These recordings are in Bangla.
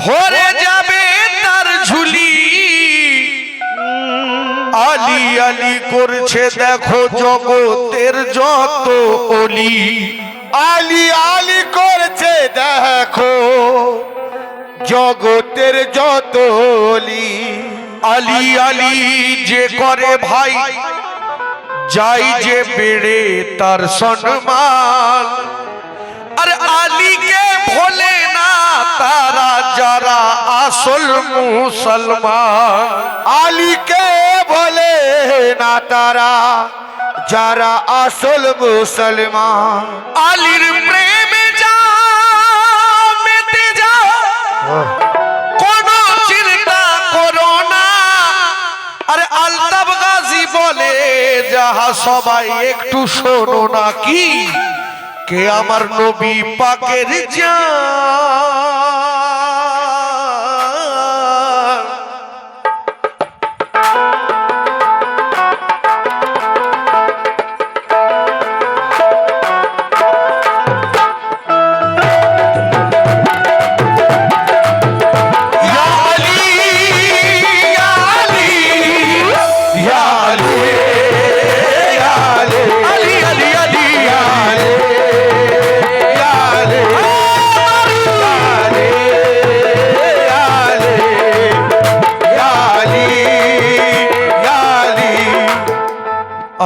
ভরে যাবে তার ঝুলি। আলী আলী করছে দেখো জগতের যত অলি। আলী আলী করছে দেখো জগতের যত অলি। আলী আলী যে করে ভাই যাই যে বেড়ে তার সম্মান। আর আলীকে ভোলে না তারা যারা আসল মুসলমান। আলীকে বলে না তারা যারা আসল মুসলমান। আলীর প্রেমে যা মেতে যা কোনো চিন্তা করো না। আরে আলতাফ গাজী বলে যাহা সবাই একটু শোনো না কি কে আমার নবী পাকের জান।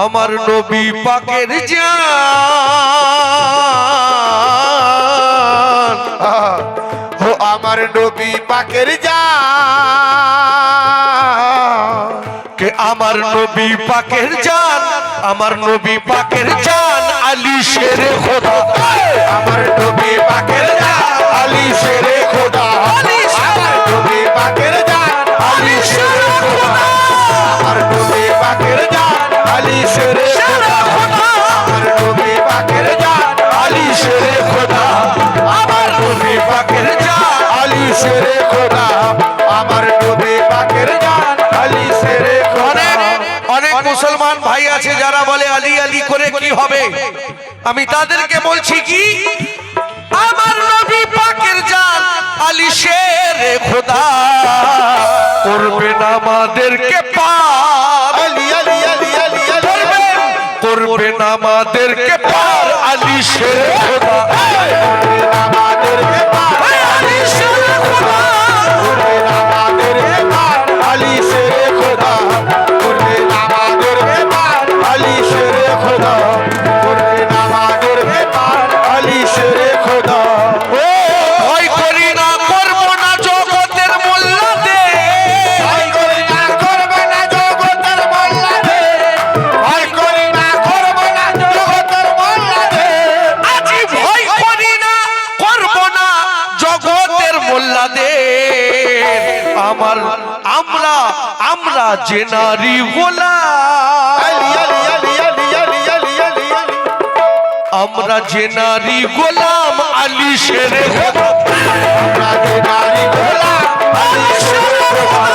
আমার নবী পাকের জান। ও আমার নবী পাকের জান। কে আমার নবী পাকের জান। আমার নবী পাকের জান আলী শেরে খোদা। আমার নবী পাকের জান আলী শেরে খোদা। আমার নবী পাকের জান আলী শেরে খোদা। আমার নবী পাকের জান আলী শেরে খোদা। আমার নবী পাকের জান আলী শেরে খোদা। আমার নবী পাকের জান আলী শেরে খোদা। আমার নবী পাকের জান আলী শেরে খোদা। অনেক মুসলমান ভাই আছে যারা বলে আলী আলী করে কি হবে। আমি তাদেরকে বলছি কি আমার নবী পাকের জান আলী শেরে খোদা করবে না আমাদেরকে পার। আলী আলী আলী আলী করবে না আমাদেরকে পার আলী শেরে খোদা। আমাদেরকে পার আলী শেরে খোদা। আমাদেরকে পার আলী শেরে খোদা। করবেন আমাদেরকে পার আলী শেরে খোদা। করবেন আমাদেরকে পার আলী শেরে খোদা। ও ভয় করি না করব না জগতের মোল্লাদের। ভয় করি না করব না জগতের মোল্লাদের। ভয় করি না করব না জগতের মোল্লাদের। আজি ভয় করি না করব না জগতের মোল্লাদের। আমরা যে নারী গোলাম। আলী আলী আলী আলী আলী আলী আলী আলী আমরা যে নারী গোলাম আলী শেরে খোদা। আমরা যে নারী গোলাম আলী শেরে খোদা।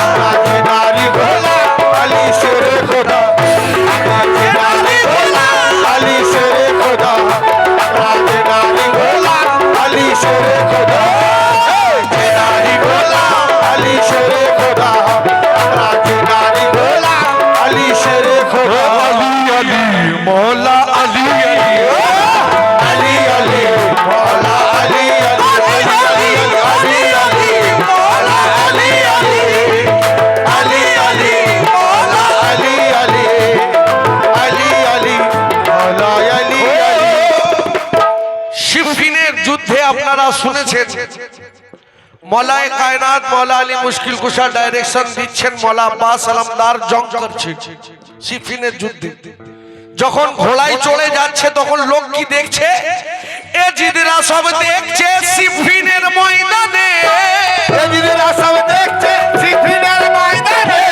আমরা যে নারী গোলাম আলী শেরে খোদা। আমরা যে নারী গোলাম আলী শেরে খোদা। আমরা যে নারী গোলাম আলী শেরে খোদা। যে নারী গোলাম আলী শেরে খোদা। আমরা যে নারী গোলাম আলী শেরে খোদা। আলী আলী মৌলা আলী আলী আলী মৌলা আলী আলী আলী আলী আলী মৌলা আলী আলী আলী আলী মৌলা আলী আলী আলী আলী মৌলা আলী আলী। সিফিনের যুদ্ধে আপনারা শুনেছেন মৌলায়ে কায়নাত মৌলা আলী মুশকিল কুশা ডাইরেকশন দিচ্ছেন। মৌলা আব্বাস আলমদার জং করছে সিফিনের যুদ্ধে। যখন ঘোড়ায় চলে যাচ্ছে তখন লোক কি দেখছে এজিদরা সব দেখছে সিফিনের ময়দানে। এজিদেরা সব দেখছে সিফিনের ময়দানে।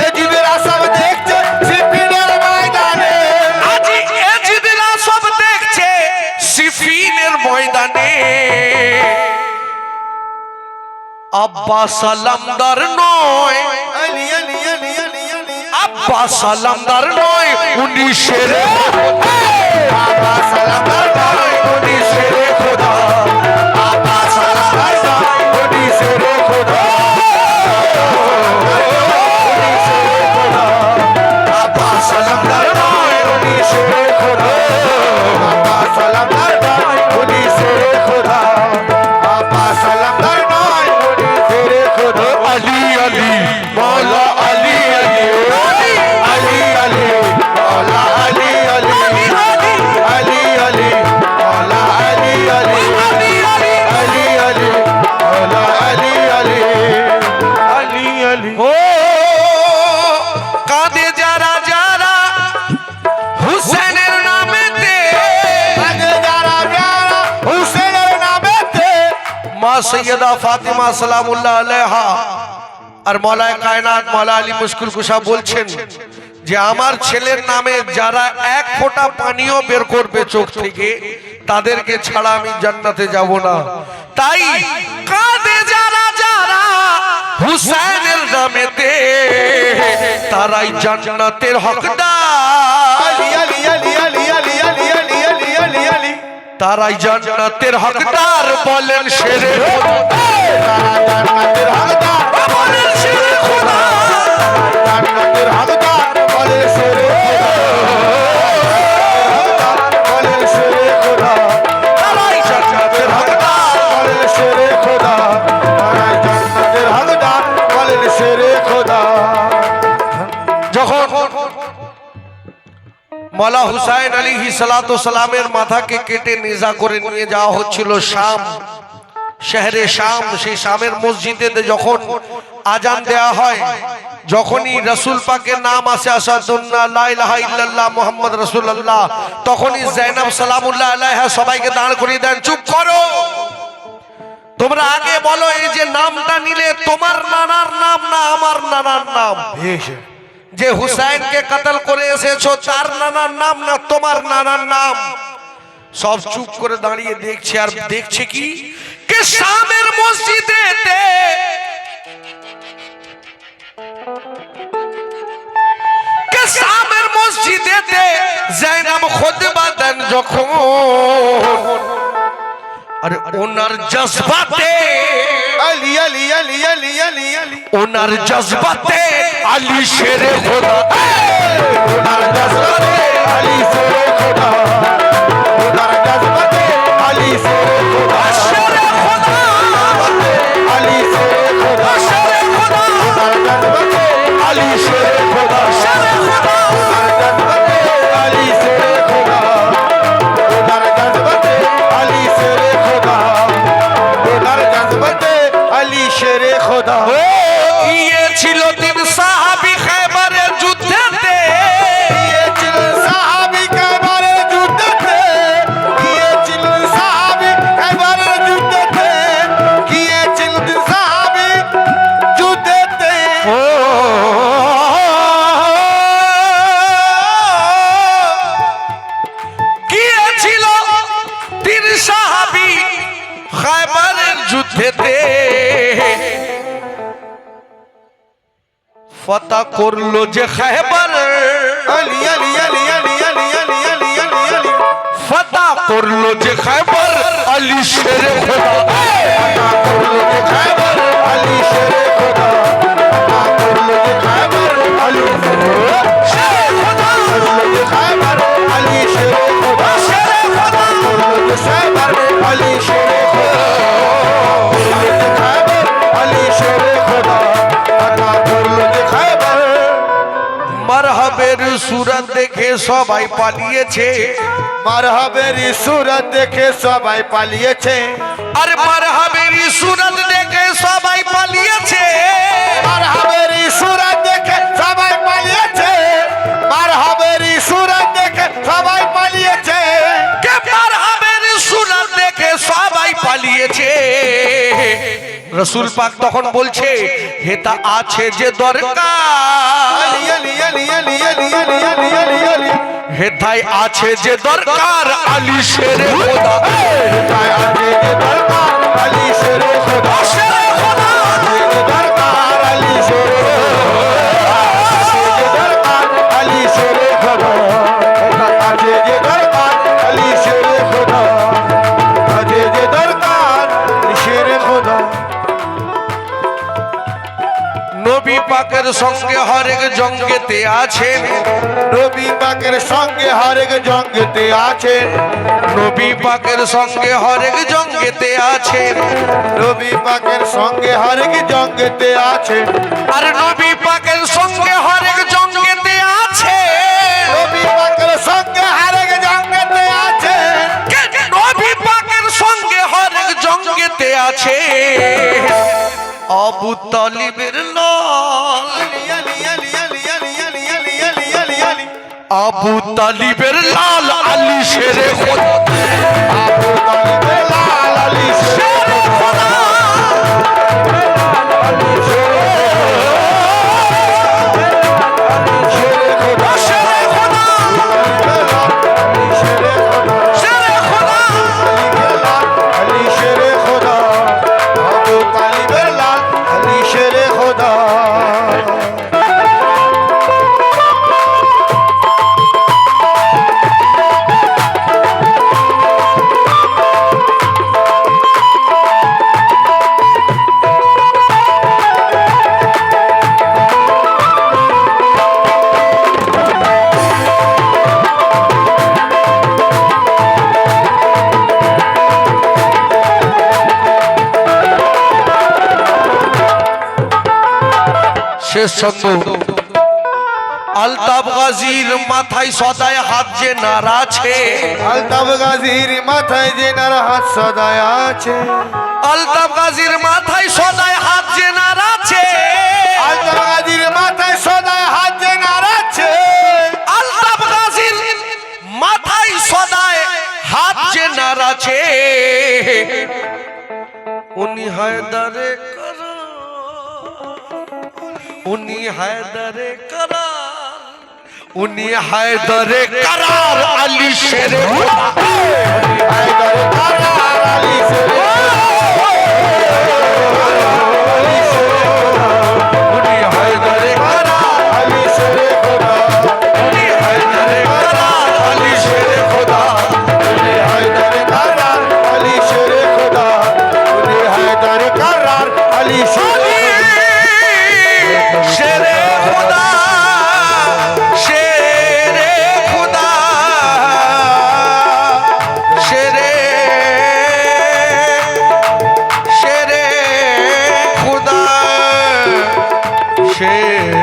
এজিদেরা সব দেখছে সিফিনের ময়দানে। আজি এজিদরা সব দেখছে সিফিনের ময়দানে। আব্বাস আলমদার নয় আলী আলী আলী আলী আলী আব্বাস আলমদার নয় উনি শেরে আব্বাস আলমদার নয় উনি শেরে খোদা। আব্বাস আলমদার নয় উনি মা সৈয়দা ফাতিমা সালামুল্লাহ আলাইহা আর মওলায়ে কায়নাত মওলা আলী মুশকিল কুশা বলছেন যে আমার ছেলের নামে যারা এক ফোঁটা পানিও বের করবে চোখ থেকে তাদেরকে ছাড়া আমি জান্নাতে যাব না। তাই কাঁদে যারা যারা হুসাইনের নামেতে তারাই জান্নাতের হকদার, আলী আলী আলী আলী আলী আলী আলী আলী আলী আলী তারাই জান্নাতের হকদার বলেন শেরে খোদা, তারা জান্নাতের হকদার বলেন শেরে খোদা, জান্নাতের হকদার বলে শেরে খোদা, বলে শেরে খোদা, তারাই জান্নাতের হকদার। বলে শেরে খোদা, তারা জান্নাতের হকদার বলে শেরে খোদা। যখন মওলা হুসাইন আলাইহিস সালাতু সালামের মাথাকে কেটে নেজা করে নিয়ে যাওয়া হচ্ছিল শাম শহরে শাম, সেই শামের মসজিদে যখন আজান দেয়া হয়, যখনই রাসূল পাকের নাম আসে আসাদুল্লাহ লা ইলাহা ইল্লাল্লাহ মুহাম্মদ রাসূলুল্লাহ, তখনই যায়েনব সালামুল্লাহ আলাইহা সবাইকে দাঁড় করিয়ে দেন, চুপ করো, তোমরা আগে বলো এই যে নামটা নিলে তোমার নানার নাম না আমার নানার নাম, যে হুসাইনকে কতল করে এসেছো তার নানার নাম না তোমার নানার নাম। সব চুপ করে দাঁড়িয়ে দেখছে, আর দেখছে কি কে শামের মসজিদেতে কে শামের মসজিদেতে যায়েনব খুতবা দেন যখন, আরে ওনার জজবাতে আলী আলী আলী আলী আলী আলী ওনার জজবাতে আলী শেরে খোদা, ওনার জজবাতে আলী শেরে খোদা, ওনার জজবাতে আলী শেরে খোদা, শেরে খোদা, আলী শেরে খোদা, শেরে খোদা, ওনার জজবাতে আলী শেরে খোদা, শেরে খোদা, ওনার জজবাতে আলী শেরে খোদা, ওনার জজবাতে আলী শেরে খোদা, ওনার জজবাতে আলী শেরে খোদা। গিয়েছিল তিন সাহাবী খায়বারের যুদ্ধেতে, গিয়েছিলেন সাহাবী কায়বারের যুদ্ধেতে, গিয়েছিলেন সাহাবী কায়বারের যুদ্ধেতে, গিয়েছিলেন সাহাবী যুদ্ধেতে। গিয়েছিল তিন সাহাবী খায়বারের যুদ্ধেতে, ফাতা করলো যে খায়বার, আলী আলী আলী আলী আলী আলী আলী আলী আলী ফাতা করলো যে খায়বার আলী শেরে খোদা, আতা করলো যে খায়বার আলী শেরে খোদা, আতা করলো যে খায়বার আলী শেরে খোদা, করলো যে খায়বার আলী শেরে খোদা, শেরে খোদা, করলো যে খায়বার আলী শেরে খোদা, করলো যে খায়বার আলী শেরে খোদা, আতা করলো যে খায়বার। মারহাবের সুরত দেখে সবাই পালিয়েছে, মারহাবের সুরত দেখে সবাই পালিয়েছে, আর মারহাবের সুরত দেখে সবাই পালিয়েছে, মারহাবের সুরত দেখে সবাই পালিয়েছে, মারহাবের সুরত দেখে সবাই পালিয়েছে, কে মারহাবের সুরত দেখে সবাই পালিয়েছে। রাসূল পাক তখন বলছে হেতা আছে যে দরকার, আলী আলী আলী আলী আলী আলী আলী আলী আলী হেতাই আছে যে দরকার আলী শেরে খোদা, তাই আছে যে দরকার আলী শেরে খোদা, শেরে খোদা, আছে যে দরকার আলী শেরে খোদা, আছে যে দরকার আলী শেরে খোদা, আছে যে দরকার আলী শেরে খোদা, আছে যে দরকার শেরে খোদা। নবী পাকের সঙ্গে হরেক জঙ্গেতে আছেন, নবী পাকের সঙ্গে হরেক জঙ্গেতে আছেন, নবী পাকের সঙ্গে হরেক জঙ্গেতে আছেন, নবী পাকের সঙ্গে হরেক জঙ্গেতে আছেন, আর নবী পাকের সঙ্গে হরেক জঙ্গেতে আছে, নবী পাকের সঙ্গে হরেক জঙ্গেতে আছেন, নবী পাকের সঙ্গে হরেক জঙ্গেতে আছে আবু তালিবের লাল, আলী আলী আলী আলী আলী আলী আলী আলী আলী আলী আবু তালিবের লাল আলী শেরে খোদা, আবু তালিবের লাল আলী শেরে খোদা, শেষ ছন্দ আলতাফ গাজীর মাথায় সদায় হাত যে নাড়াছে আলতাফ গাজীর মাথায় যে নার হাত সদায় আছে আলতাফ গাজীর মাথায় সদায় হাত যে নাড়াছে আলতাফ গাজীর মাথায় সদায় হাত যে নাড়াচ্ছে আলতাফ গাজীর মাথায় সদায় হাত যে নাড়াছে উনি হায়দারে করার উনি হায়দারে করার উনি হায়দারে করার আলী শেরে খোদা হায়দার কারার আলী শেরে উনি হায়দারে করার আলী শেরে খোদা উনি হায়দারে করার আলী শেরে খোদা উনি হায়দার কারার আলী শেরে খোদা উনি হায়দার কারার আলী শেরে শেরে খোদা শেরে খোদা শেরে শেরে খোদা শেরে